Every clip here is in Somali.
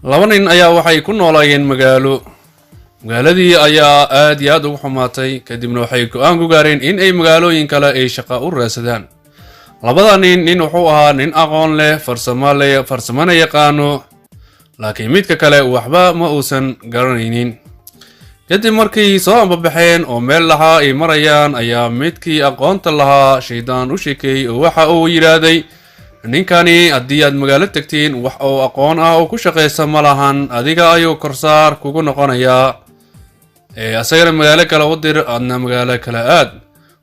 laba nin ayaa waxay ku noolaayeen magaaladii ayaa aad iyo aad ugu xumaatay kadibna waxay go'aan ku gaareen in ay magaalooyin kale ay shaqo u raadsadaan. labada nin wuxuu ahaa nin aqoon leh farsamana yaqaano laakiin midka kale waxba ma uusan garanaynin. kadib markii soo ambabaxeen oo meel lahaa ay marayaan ayaa midkii aqoonta lahaa shaydaan u sheekeeyey oo waxa uu yidhaahday ninkani haddii aad magaalo tagtiin wax oo aqoon ah oo ku shaqaysa ma lahan, adiga ayuu korsaar kugu noqonayaa, asagana magaalo kale u dir adna magaalo kale aad.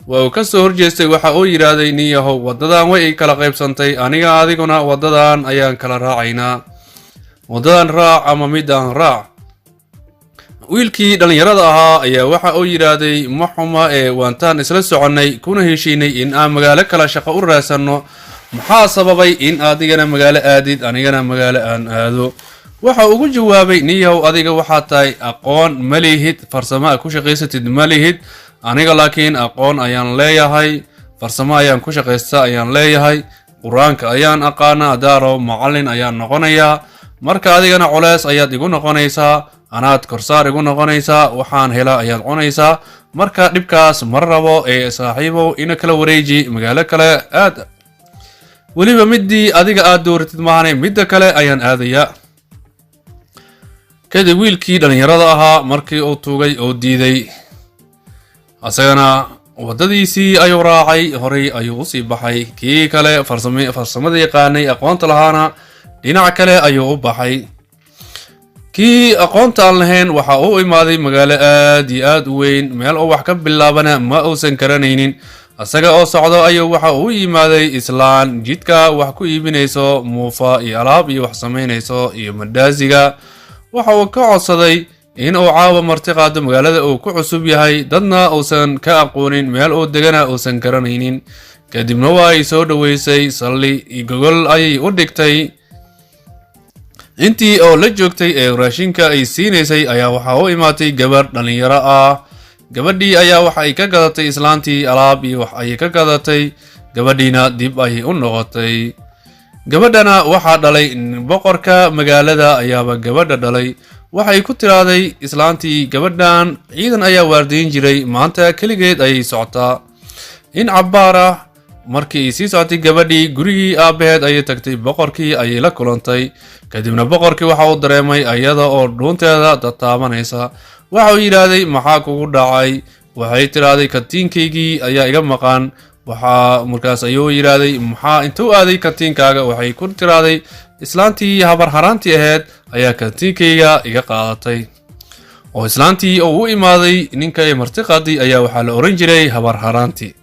waa uu ka soo horjeestay waxa uu yidhaahday nin yahow waddadan way kala qaybsantay, aniga adiguna waddadan ayaan kala raacaynaa, waddadan raac ama midaan raac. wiilkii dhallinyarada ahaa ayaa waxa uu yidhaahday ma xuma waantaan isla soconnay kuna heshiinay in aan magaalo kale shaqo u raadsanno, maxaa sababay in adigana magaalo aadid anigana magaalo aan aado? waxa ugu jawaabay niyow adiga waxaad tahay aqoon ma lihid, farsamo aad ku shaqaysatid ma lihid, aniga laakiin aqoon ayaan leeyahay, farsamo ayaan ku shaqaysta ayaan leeyahay, qur-aanka ayaan aqaana, hadaaro macallin ayaan noqonayaa, marka adigana culeys ayaad igu noqonaysaa, anaad korsaar igu noqonaysaa, waxaan hela ayaad cunaysaa, marka dhibkaas ma rabo saaxiibow ina kala wareeji magaalo kale aad, weliba midii adiga aad dooratid maahane midda kale ayaan aadayaa. kadib wiilkii dhallinyarada ahaa markii uu tuugay oo diiday, asagana waddadiisii ayuu raacay, horay ayuu usii baxay. kii kale farsamada yaqaanay aqoonta lahaana dhinac kale ayuu u baxay. kii aqoonta aan lahayn waxa uu imaaday magaalo aad iyo aad u weyn, meel uu wax ka bilaabana ma uusan garanaynin. asaga oo socdo ayuu waxa uu yimaaday islaan jidka wax ku iibinayso muufa iyo alaab iyo wax samaynayso iyo madhaasiga. waxa uu ka codsaday in uu caawa marti qaado magaalada uu ku cusub yahay, dadna uusan ka aqoonin, meel uu degana uusan garanaynin. kadibna waa ay soo dhoweysay, salli iyo gogol ayay u dhigtay. intii oo la joogtay ee raashinka ay siinaysay ayaa waxa u imaatay gabar dhallinyaro ah. gabadhii ayaa wax ay ka gadatay islaantii alaab iyo wax ayay ka gadatay, gabadhiina dib ayay u noqotay. gabadhana waxaa dhalay boqorka magaalada ayaaba gabadha dhalay. waxay ku tiraahday islaantii gabadhan ciidan ayaa waardiyin jiray, maanta keligeed ayay socotaa. in cabbaar ah markii ay sii socotay gabadhii gurigii aabbaheed ayay tagtay, boqorkii ayay la kulantay. kadibna boqorkii waxa uu dareemay ayada oo dhuunteeda tataabanaysa. waxa uu yidhaahday maxaa kugu dhacay? waxay tiraahday katiinkaygii ayaa iga maqan. markaas ayuu yidhaahday maxaa intuu aaday katiinkaaga? waxay ku tiraahday islaantii habar haraantii ahayd ayaa katiinkayga iga qaadatay. oo islaantii oo u imaaday ninka ee martiqaadii ayaa waxaa la oran jiray habar haraantii.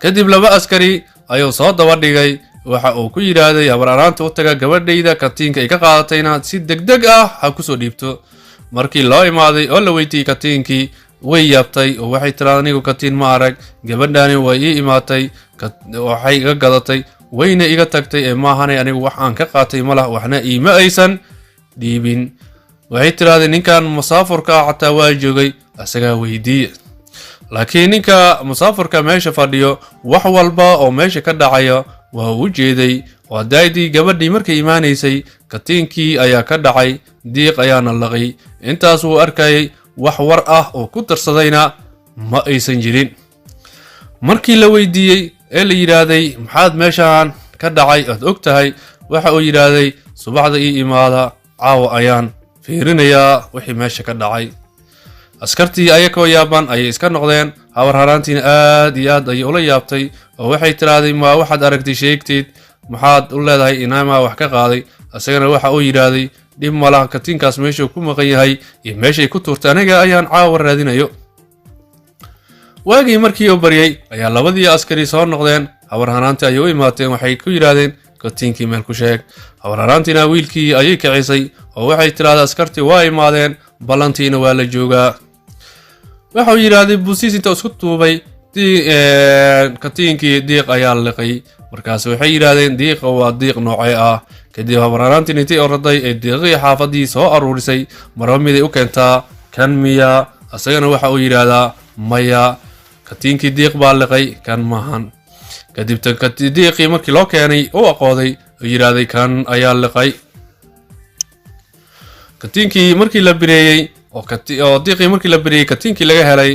kadib laba askari ayuu soo daba dhigay, waxa uu ku yidhaahday habar haraanta u taga, gabadhayda katiinka iga qaadatayna si degdeg ah ha kusoo dhiibto. markii loo imaaday oo la weydiiyey katiinkii way yaabtay oo waxay tiraahday anigu katiin ma arag, gabadhani way ii imaatay, waxay iga gadatay wayna iga tagtay ee maahanay anigu wax aan ka qaatay malah, waxna iima aysan dhiibin. waxay tiraahday ninkan musaafurka ah xataa waa joogay, asagaa weydiiya. laakiin ninka musaafurka meesha fadhiyo wax walba oo meesha ka dhacaya waa u jeeday. waa daadii gabadhii markay imaanaysay katiinkii ayaa ka dhacay, diiq ayaana laqay. intaas wuu arkayay, wax war ah oo ku darsadayna ma aysan jirin. markii la weydiiyey ee la yidhaahday maxaad meeshaan ka dhacay aad og tahay? waxa uu yidhaahday subaxda ii imaada, caawa ayaan fiirinayaa wixii meesha ka dhacay. askartii ayakoo yaaban ayay iska noqdeen. habar haraantiina aad iyo aad ayay ula yaabtay oo waxay tiraahday ma waxaad aragtay sheegteed, maxaad u leedahay inaamaa wax ka qaaday? asagana waxa uu yidhaahday dhib malaha, katiinkaas meeshuu ku maqan yahay iyo meeshay ku tuurtay aniga ayaan caawa raadinayo. waagii markii uu baryay ayaa labadii askari soo noqdeen. habar haraantii ayay u imaateen, waxay ku yidhaahdeen katiinkii meel ku sheeg. habar haraantiina wiilkii ayay kicisay oo waxay tiraahday askartii waa imaadeen, ballantiina waa la joogaa. waxau yidhaahday busiis inta isku tuubay katiinkii diiq ayaa liqay. markaas waxay yidhaahdeen diiqa waa diiq noocee ah? kadib habar haraantiin intii oraday ee diiqii xaafadii soo aruurisay, marba miday u keentaa, kan miya? asagana waxa uu yidhaahdaa maya, katiinkii diiq baa liqay, kan maahan. kadib diiqii markii loo keenay u aqooday oo yidhaahday kan ayaa liqay. katiinkii markii la bireeyay oo diiqii markii la bireeyay katiinkii laga helay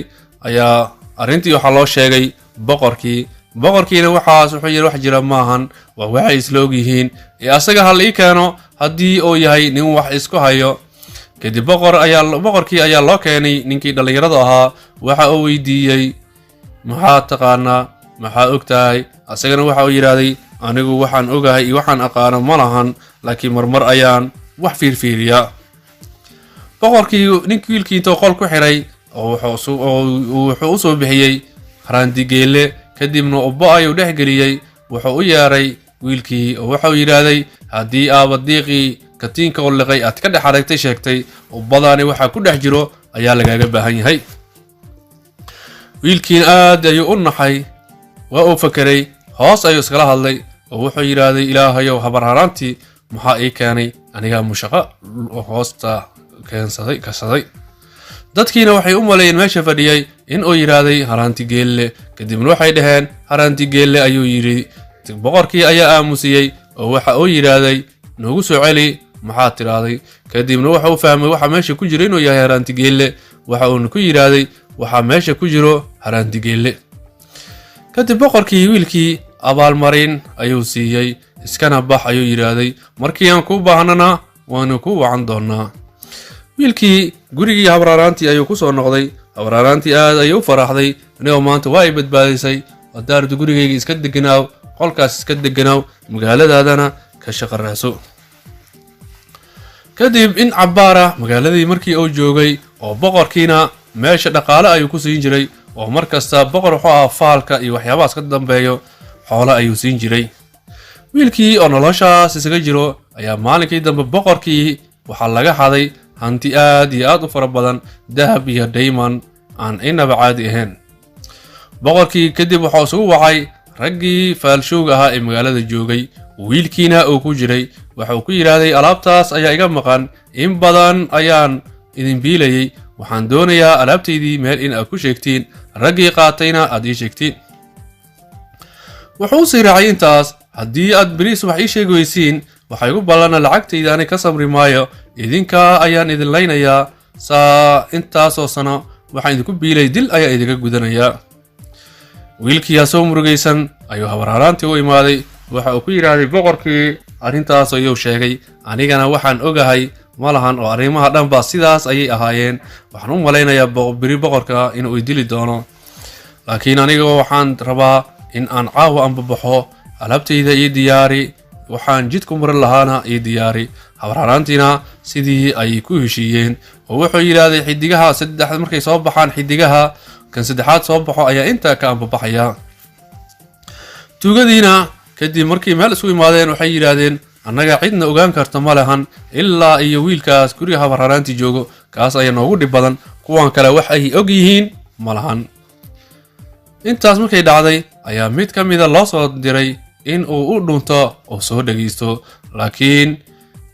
ayaa arrintii waxaa loo sheegay boqorkiina waxaas wuxuu yidhi wax jira maahan waa waxay isla og yihiin ee asaga hal ii keeno haddii uu yahay nin wax isku hayo. kadib boqorkii ayaa loo keenay ninkii dhallinyarada ahaa. waxa uu weydiiyey maxaa taqaanaa, maxaa og tahay? asagana waxa uu yidhaahday anigu waxaan ogahay iyo waxaan aqaano ma lahan, laakiin marmar ayaan wax fiirfiiriyaa. boqorkii ninkii wiilkii intuu qol ku xiray oo wuxuu u soo bixiyey haraantigeelle, kadibna ubbo ayuu dhex geliyey. wuxuu u yeeray wiilkii oo wuxuu yidhaahday haddii aaba diiqii katiinka oo liqay aad ka dhex aragtay sheegtay, ubbadaani waxaa ku dhex jiro ayaa lagaaga baahan yahay. wiilkiina aad ayuu u naxay, waa uu fakeray, hoos ayuu iskala hadlay oo wuxuu yidhaahday ilaahayow habar haraantii maxaa ii keenay anigaa mushaqo hoosta kasaday. dadkiina waxay u maleeyeen meesha fadhiyay in uu yidhaahday haraantigeelle, kadibna waxay dhaheen haraantigeelle ayuu yidhi. boqorkii ayaa aamusiyey oo waxa uu yidhaahday noogu soo celi maxaad tidhaahday. kadibna waxa uu fahmay waxa meesha ku jiro inuu yahay haraantigeelle. waxa uuna ku yidhaahday waxaa meesha ku jiro haraantigeelle. kadib boqorkii wiilkii abaalmarin ayuu siiyey, iskana bax ayuu yidhaahday, markii aan kuu baahnana waanu ku wacan doonaa. wiilkii gurigii habraraantii ayuu ku soo noqday. habraraantii aad ayuu u faraxday, anigoo maanta waa ay badbaadisay. wadaardu gurigayga iska deganaaw, qolkaas iska deganaaw, magaaladaadana ka shaqaraaso. kadib in cabbaara magaaladii markii uu joogay oo boqorkiina meesha dhaqaale ayuu ku siin jiray oo mar kasta boqor wuxuu ahaa faalka iyo waxyaabahaas ka dambeeyo xoolo ayuu siin jiray. wiilkii oo noloshaas isaga jiro ayaa maalinkii dambe boqorkii waxaa laga haday hanti aad iyo aad u fara badan, dahab iyo diamond aan inaba caadi ahayn. boqorkii kadib wuxuu isugu wacay raggii faalshowga ahaa ee magaalada joogay, wiilkiina uu ku jiray. wuxuu ku yidhaahday alaabtaas ayaa iga maqan, in badan ayaan idin biilayay, waxaan doonayaa alaabtaydii meel in aad ku sheegtiin, raggii qaatayna aad ii sheegtiin. wuxuu sii raacay intaas, haddii aad beriis wax ii sheegi weysiin waxaa igu ballana lacagtayda ani ka samri maayo, idinkaa ayaan idin laynayaa. intaasoo sano waxaan idinku biilay dil ayaa idinka gudanayaa. wiilkiiyaa soo murugaysan ayuu habarharaantii u imaaday. waxa uu ku yidhaahday boqorkii arrintaas ayuu sheegay, anigana waxaan ogahay ma lahan oo arrimaha dhanba sidaas ayay ahaayeen. waxaan u malaynayaa beri boqorka inuu i dili doono, laakiin aniga waxaan rabaa in aan caawa anbabaxo, alaabtayda ii diyaari, waxaan jidku marin lahaana ii diyaari. habarharaantiina sidii ayay ku heshiiyeen oo wuxuu yidhaahday xidigaha saddex markay soo baxaan, xidigaha kan saddexaad soo baxo ayaa intaa ka anbabaxaya. tuugadiina kadib markii meel isku imaadeen waxay yidhaahdeen annaga cidna ogaan karta ma lahan ilaa iyo wiilkaas guriga habarharaantii joogo, kaas ayaa noogu dhib badan, kuwan kale wax ay og yihiin ma lahan. intaas markay dhacday ayaa mid ka mida loo soo diray in uu u dhunto oo soo dhegaysto, laakiin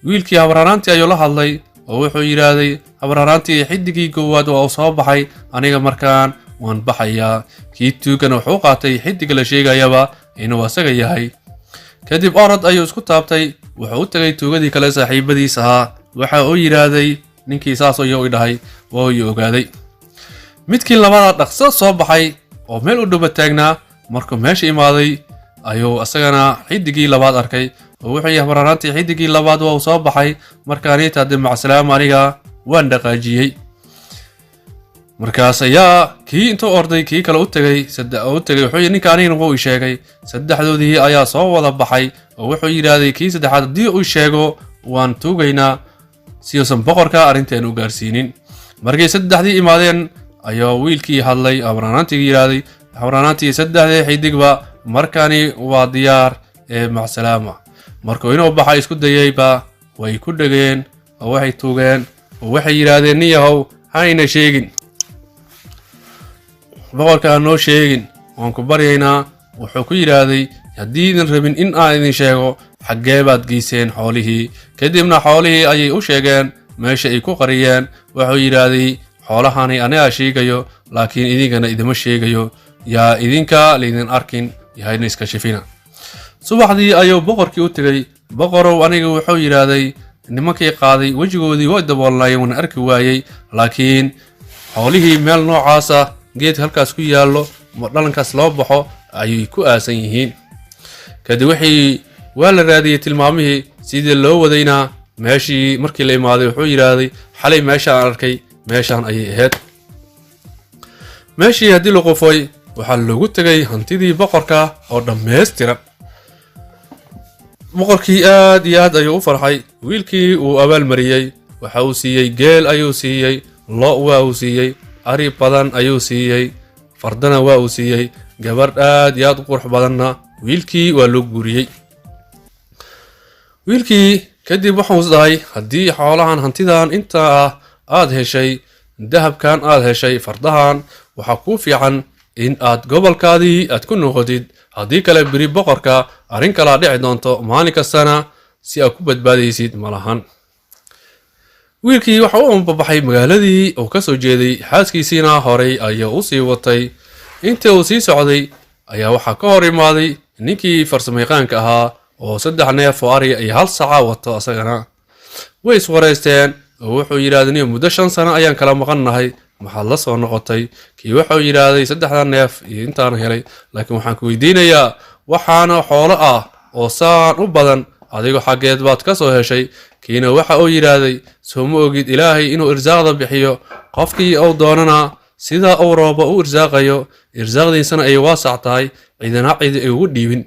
wiilkii habarharaantii ayuu la hadlay oo wuxuu yidhaahday habarharaantii xidigii koowaad waa uu soo baxay, aniga markaan waan baxayaa. kii tuugana wuxuu qaatay xidiga la sheegayaba inuu asaga yahay. kadib orod ayuu isku taabtay, wuxuu u tagay tuugadii kale saaxiibadiis ahaa. waxa uu yidhaahday ninkii saas ayuu i dhahay, waa uu ogaaday. midkii labada dhaqso soo baxay oo meel u dhaba taagnaa, markuu meesha imaaday ayuu asagana xidigii labaad arkay oo wuxuu yahay habarharaantii xidigii labaad waa uu soo baxay, markaaniita hadde macsalaam aniga waan dhaqaajiyey. markaas ayaa kii intuu orday kii kale u tagay wuxuu yidhi ninka anigana wuu i sheegay. saddexdoodii ayaa soo wada baxay oo wuxuu yidhaahday kii saddexaad haddii uu sheego waan tuugaynaa si uusan boqorka arrinteen u gaarsiinin. markay saddexdii imaadeen ayaa wiilkii hadlay habarharaantii yidhaahday habarharaantii saddexdii xidigba markani waa diyaar ee macsalaama. markuu inuu baxa isku dayayba way ku dhegeen oo waxay tuugeen oo waxay yidhaahdeen nin yahow hayna sheegin, boqorka aan noo sheegin, waan ku baryaynaa. wuxuu ku yidhaahday haddii idin rabin in aan idin sheego xaggee baad geyseen xoolihii. kadibna xoolihii ayay u sheegeen meesha ay ku qariyeen. wuxuu yidhaahday xoolahani anigaa sheegayo, laakiin idinkana idima sheegayo, yaa idinka laydin arkin, yahayna iska shifina. subaxdii ayuu boqorkii u tegay. boqorow aniga wuxuu yidhaahday nimankii qaaday wejigoodii waa daboolnaayeen wana arki waayey, laakiin xoolihii meel noocaasa geedka halkaas ku yaallo dhalankaas loo baxo ayay ku aasan yihiin. kadib waa la raadiyey tilmaamihii sidii loo wadayna meeshii markii la imaaday wuxuu yidhaahday xalay meeshaan arkay meeshaan ayay ahayd. meeshii haddii la qufay waxaa loogu tegay hantidii boqorka oo dhammaystiran. boqorkii aad iyo aad ayuu u farxay. wiilkii uu abaalmariyey waxa uu siiyey geel ayuu siiyey, lo' waa uu siiyey, ari badan ayuu siiyey, fardana waa uu siiyey, gabadh aad iyo aad u qurux badanna wiilkii waa loo guuriyey. wiilkii kadib wuxuu isdhahay haddii xoolahan hantidan intaa ah aad heshay, dahabkan aad heshay, fardahan, waxaa kuu fiican in aad gobolkaadii aad ku noqotid. haddii kale beri boqorka arrin kalaa dhici doonto, maalin kastana si aad ku badbaadaysid malahan. wiilkii waxa uu ambabaxay magaaladii uu ka soo jeeday, xaaskiisiina horay ayuu u sii watay. intii uu sii socday ayaa waxaa ka hor imaaday ninkii farsamayaqaanka ahaa oo 3 neef oo ari iyo 1 saca wato. asagana way iswareysteen oo wuxuu yidhaahday muddo 5 sano ayaan kala maqannahay, maxaad la soo noqotay? kii wuxuu yidhaahday 3 neef iyo intaan helay, laakiin waxaan ku weydiinayaa waxaana xoolo ah oo saan u badan adigo xaggeed baad ka soo heshay? kiina waxa uu yidhaahday soo ma ogid ilaahay inuu irsaaqda bixiyo, qofkii uu doonana sida uu roobo u irsaaqayo, irsaaqdiisana ay waasac tahay, cidina cidi ay ugu dhiibin.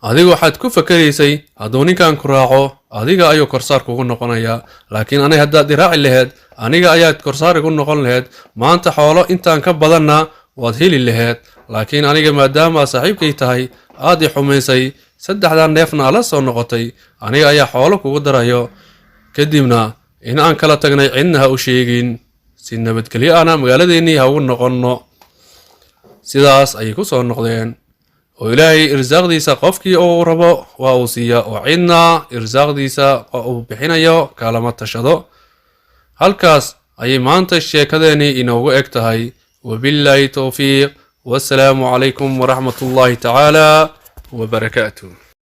adiga waxaad ku fakaraysay hadduu ninkan ku raaco adiga ayuu korsaar kugu noqonayaa, laakiin aniga haddaad iraaci lahayd aniga ayaad korsaar igu noqon lahayd. maanta xoolo intaan ka badanna waad heli lahayd, laakiin aniga maadaama saaxiibkay tahay aad i xumaysay, 3 neefna ala soo noqotay, aniga ayaa xoolo kugu darayo. kadibna in aan kala tagnay cidna ha u sheegin, si nabadgelyo ana magaaladeennii ha ugu noqonno. sidaas ayay ku soo noqdeen oo ilaahay irsaaqdiisa qofkii uu rabo waa uu siiya, oo cidna irsaaqdiisa uu bixinayo kalama tashado. halkaas ayay maanta sheekadeennii inoogu eg tahay. wabillaahi towfiiq, wassalaamu calaykum waraxmatullaahi tacaala wabarakaatuh.